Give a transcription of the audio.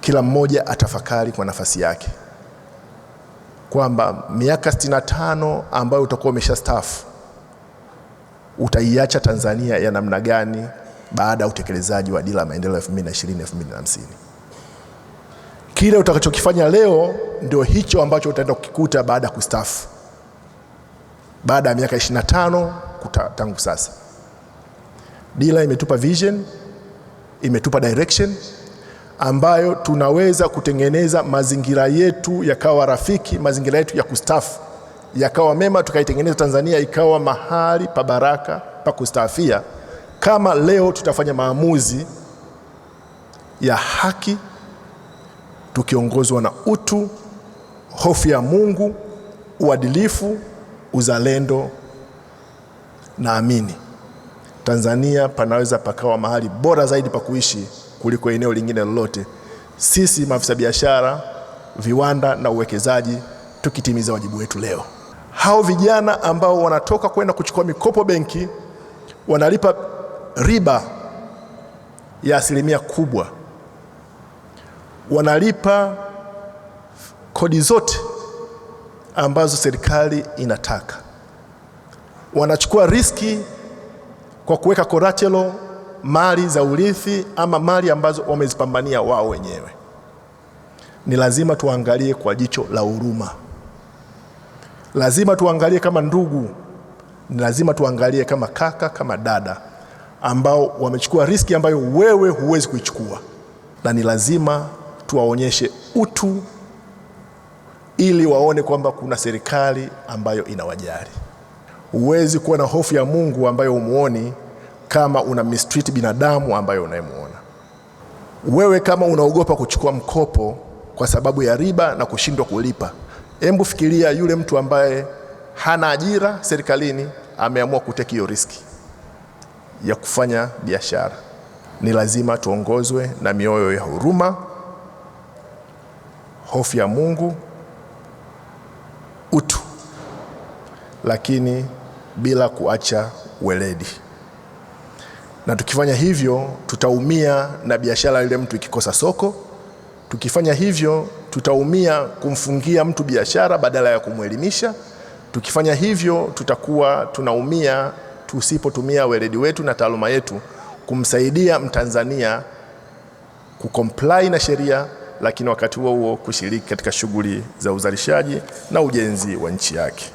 kila mmoja atafakari kwa nafasi yake kwamba miaka 65 ambayo utakuwa umeshastaafu utaiacha Tanzania ya namna gani baada ya utekelezaji wa dira ya maendeleo 2020-2050. Kile utakachokifanya leo ndio hicho ambacho utaenda kukikuta baada ya kustaafu, baada ya miaka 25 tangu sasa. Dira imetupa vision, imetupa direction ambayo tunaweza kutengeneza mazingira yetu yakawa rafiki, mazingira yetu ya kustaafu yakawa mema, tukaitengeneza Tanzania ikawa mahali pa baraka pa kustaafia, kama leo tutafanya maamuzi ya haki, tukiongozwa na utu, hofu ya Mungu, uadilifu, uzalendo na amini. Tanzania panaweza pakawa mahali bora zaidi pa kuishi kuliko eneo lingine lolote, sisi maafisa biashara, viwanda na uwekezaji tukitimiza wajibu wetu leo. Hao vijana ambao wanatoka kwenda kuchukua mikopo benki wanalipa riba ya 1% wanalipa kodi zote ambazo serikali inataka, wanachukua riski kwa kuweka collateral, mali za urithi ama mali ambazo wamezipambania wao wenyewe. Ni lazima tuangalie kwa jicho la huruma, lazima tuangalie kama ndugu, ni lazima tuangalie kama kaka, kama dada ambao wamechukua riski ambayo wewe huwezi kuichukua, na ni lazima tuwaonyeshe utu ili waone kwamba kuna serikali ambayo inawajali. Huwezi kuwa na hofu ya Mungu ambayo umuoni kama una mistreat binadamu ambayo unayemuona. Wewe kama unaogopa kuchukua mkopo kwa sababu ya riba na kushindwa kulipa, hebu fikiria yule mtu ambaye hana ajira serikalini, ameamua kuteki hiyo riski ya kufanya biashara. Ni lazima tuongozwe na mioyo ya huruma, hofu ya Mungu, utu, lakini bila kuacha weledi. Na tukifanya hivyo tutaumia na biashara ile mtu ikikosa soko. Tukifanya hivyo tutaumia kumfungia mtu biashara badala ya kumwelimisha. Tukifanya hivyo tutakuwa tunaumia tusipotumia weledi wetu na taaluma yetu kumsaidia Mtanzania kucomply na sheria, lakini wakati huo huo kushiriki katika shughuli za uzalishaji na ujenzi wa nchi yake.